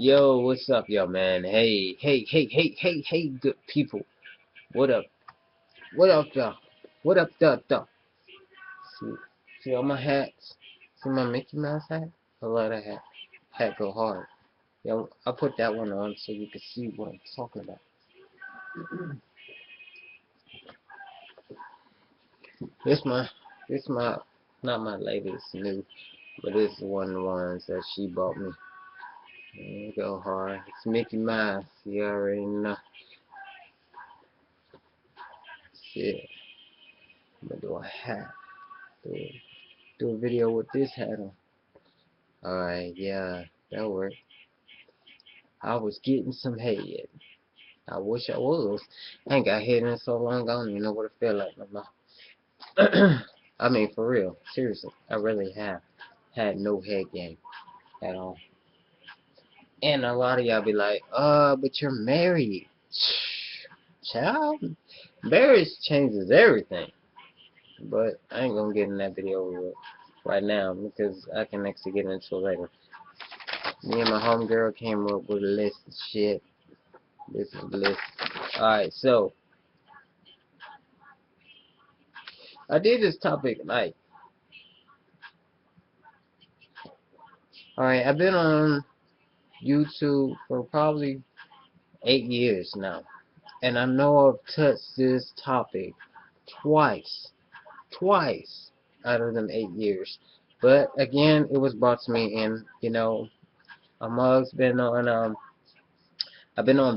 Yo, what's up, yo, man? Hey, good people. What up? What up, y'all? What up, duh? See, see all my hats? See my Mickey Mouse hat? I love that hat. Hat go hard. Yo, I put that one on so you can see what I'm talking about. This my, this my, not my latest new, but this is one of the ones that she bought me. It go hard. It's Mickey Mouse. You already know. Shit. I'm gonna do a hat. Do a video with this hat on. Alright, yeah, that worked. I was getting some head. I wish I was. I ain't got head in so long, I don't even know what it feel like no more. I mean, for real. Seriously, I really have had no head game at all. And a lot of y'all be like, but you're married. Child, marriage changes everything. But I ain't gonna get in that video right now because I can actually get into it later. Me and my homegirl came up with a list of shit. This is the list. Alright, so I did this topic like, alright, I've been on YouTube for probably 8 years now. And I know I've touched this topic twice. Twice out of them 8 years. But again, it was brought to me and, I've been on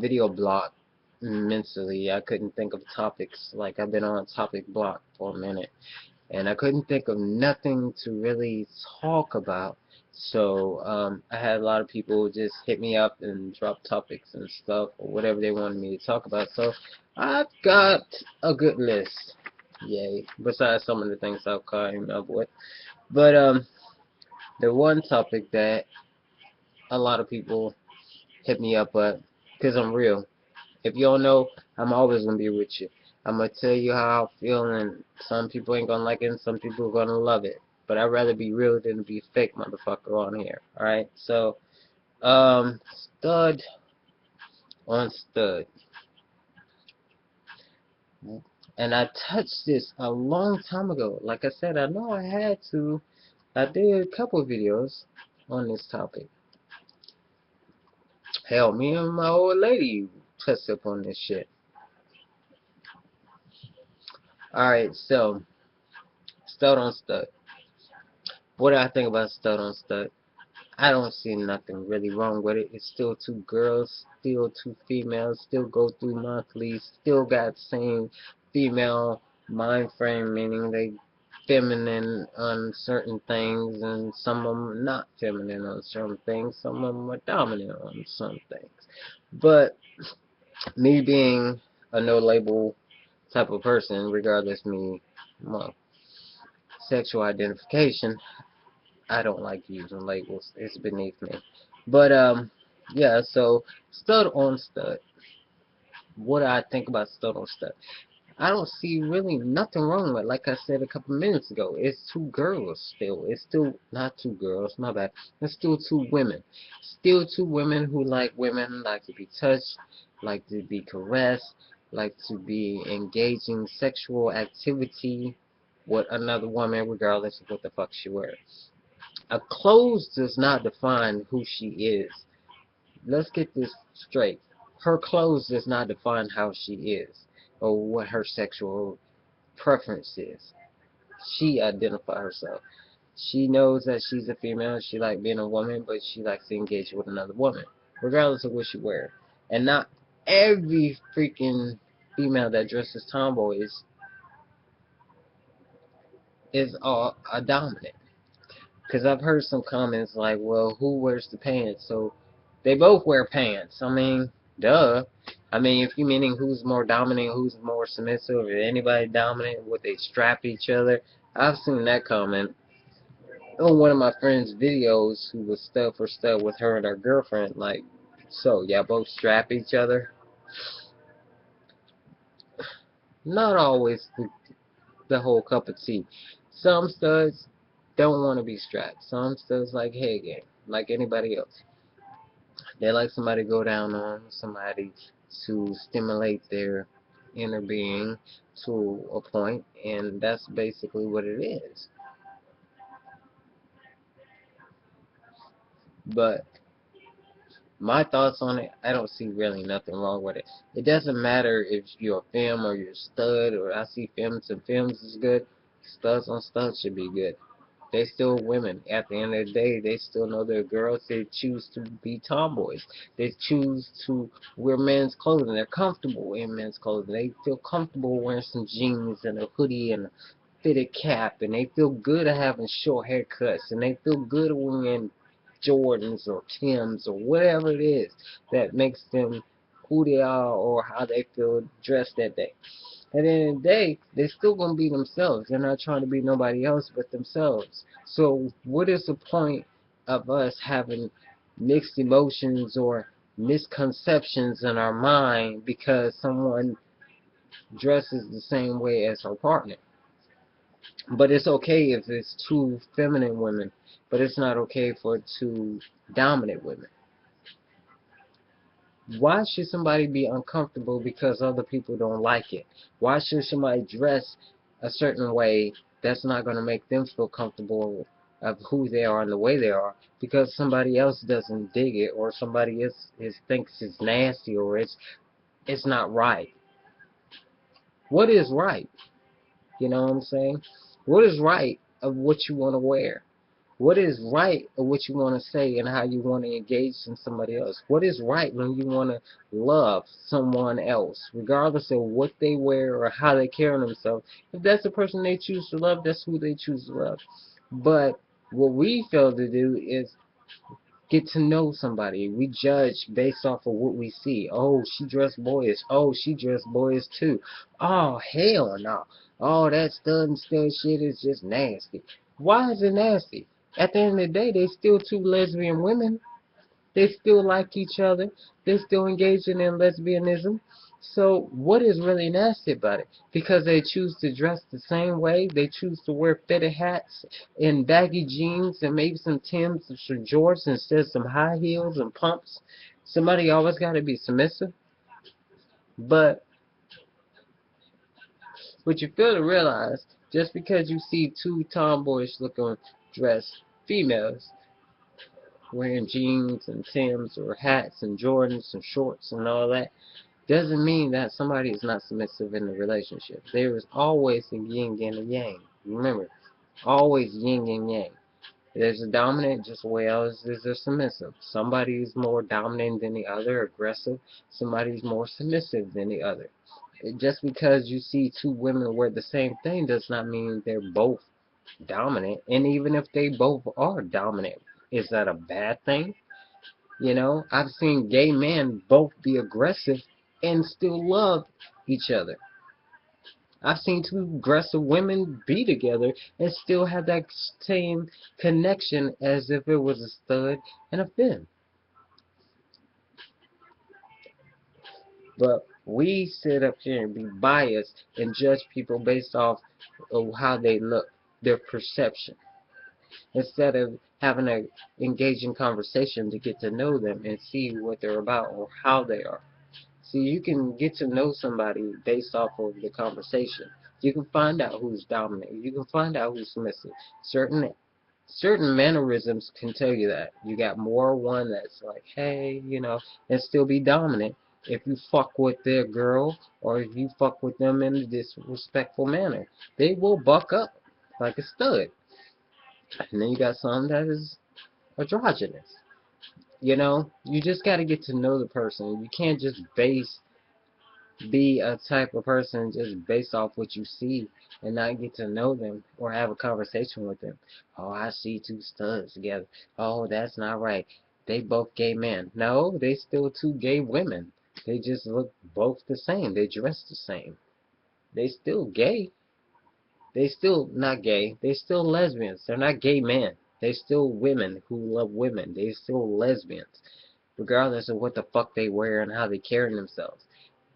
video block mentally. I couldn't think of topics. Like I've been on topic block for a minute. And I couldn't think of nothing to really talk about. So I had a lot of people just hit me up and drop topics and stuff or whatever they wanted me to talk about. So I've got a good list. Yay. Besides some of the things I've came up with. But the one topic that a lot of people hit me up at, because I'm real. If you don't know, I'm always going to be with you. I'm going to tell you how I feel, and some people ain't going to like it, and some people are going to love it. But I'd rather be real than be fake motherfucker on here. Alright? So, stud on stud. And I touched this a long time ago. Like I said, I know I had to. I did a couple of videos on this topic. Hell, me and my old lady touched up on this shit. Alright, so, stud on stud. What do I think about stud on stud? I don't see nothing really wrong with it. It's still two girls, still two females, still go through monthly, still got the same female mind frame, meaning they feminine on certain things, and some of them not feminine on certain things, some of them are dominant on some things. But me being a no label type of person, regardless me, my sexual identification, I don't like using labels. It's beneath me. But yeah. So stud on stud. What do I think about stud on stud? I don't see really nothing wrong with it. Like I said a couple minutes ago, it's two girls still. It's still not two girls. My bad. It's still two women. Still two women who like to be touched, like to be caressed, like to be engaging sexual activity with another woman, regardless of what the fuck she wears. A clothes does not define who she is. Let's get this straight. Her clothes does not define how she is or what her sexual preference is. She identifies herself. She knows that she's a female. She likes being a woman, but she likes to engage with another woman, regardless of what she wears. And not every freaking female that dresses tomboy is a dominant. Because I've heard some comments like, well, who wears the pants? So they both wear pants. I mean, duh. I mean, if you meaning who's more dominant, who's more submissive, if anybody dominant, would they strap each other? I've seen that comment on one of my friend's videos who was stud for stud with her and her girlfriend. Like, so y'all both strap each other? Not always the whole cup of tea. Some studs don't want to be strapped. Some studs like head game, like anybody else. They like somebody to go down on, somebody to stimulate their inner being to a point, and that's basically what it is. But my thoughts on it, I don't see really nothing wrong with it. It doesn't matter if you're a femme or you're a stud, or I see femmes and femmes is good. Studs on studs should be good. They still women. At the end of the day, they still know they're girls. They choose to be tomboys. They choose to wear men's clothing. They're comfortable in men's clothing. They feel comfortable wearing some jeans and a hoodie and a fitted cap, and they feel good at having short haircuts, and they feel good wearing Jordans or Tims or whatever it is that makes them who they are or how they feel dressed that day. At the end of the day, they're still going to be themselves. They're not trying to be nobody else but themselves. So what is the point of us having mixed emotions or misconceptions in our mind because someone dresses the same way as her partner? But it's okay if it's two feminine women, but it's not okay for two dominant women. Why should somebody be uncomfortable because other people don't like it? Why should somebody dress a certain way that's not going to make them feel comfortable of who they are and the way they are because somebody else doesn't dig it, or somebody else thinks it's nasty, or it's not right? What is right? You know what I'm saying? What is right of what you want to wear? What is right of what you want to say and how you want to engage in somebody else? What is right when you want to love someone else, regardless of what they wear or how they carry themselves? If that's the person they choose to love, that's who they choose to love. But what we fail to do is get to know somebody. We judge based off of what we see. Oh, she dressed boyish. Oh, she dressed boyish too. Oh, hell no. Oh, that stud and stud shit is just nasty. Why is it nasty? At the end of the day, they still two lesbian women. They still like each other. They still engaging in lesbianism. So what is really nasty about it? Because they choose to dress the same way. They choose to wear fitted hats and baggy jeans and maybe some Tims or some Jordans instead of some high heels and pumps. Somebody always got to be submissive. But what you fail to realize, just because you see two tomboyish looking dressed females wearing jeans and Tims or hats and Jordans and shorts and all that, doesn't mean that somebody is not submissive in the relationship. There is always a yin and a yang. Remember, always yin and yang. There's a dominant just as well as there's a submissive. Somebody is more dominant than the other, aggressive. Somebody's more submissive than the other. Just because you see two women wear the same thing does not mean they're both dominant. And even if they both are dominant, is that a bad thing? You know, I've seen gay men both be aggressive and still love each other. I've seen two aggressive women be together and still have that same connection as if it was a stud and a femme. But we sit up here and be biased and judge people based off of how they look, their perception, instead of having an engaging conversation to get to know them and see what they're about or how they are. See, you can get to know somebody based off of the conversation. You can find out who's dominant. You can find out who's submissive. Certain mannerisms can tell you that. You got more one that's like, hey, you know, and still be dominant if you fuck with their girl or if you fuck with them in a disrespectful manner. They will buck up like a stud. And then you got some that is androgynous. You know, you just got to get to know the person. You can't just be a type of person just based off what you see and not get to know them or have a conversation with them. Oh, I see two studs together. Oh, that's not right. They both gay men. No, they still two gay women. They just look both the same. They dress the same. They still gay. They still not gay. They still lesbians. They're not gay men. They still women who love women. They still lesbians, regardless of what the fuck they wear and how they carry themselves.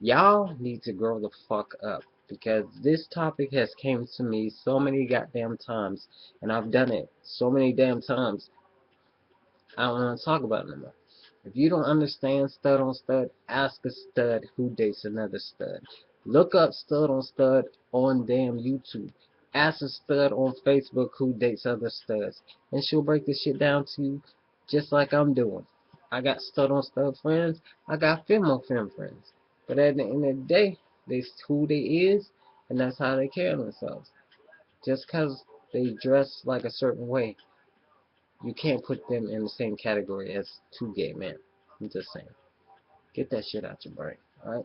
Y'all need to grow the fuck up, because this topic has came to me so many goddamn times, and I've done it so many damn times. I don't want to talk about it no more. If you don't understand stud on stud, ask a stud who dates another stud. Look up stud on damn YouTube. Ask a stud on Facebook who dates other studs. And she'll break this shit down to you just like I'm doing. I got stud on stud friends. I got femme on femme friends. But at the end of the day, they who they is, and that's how they carry themselves. Just because they dress like a certain way, you can't put them in the same category as two gay men. I'm just saying. Get that shit out your brain. Alright?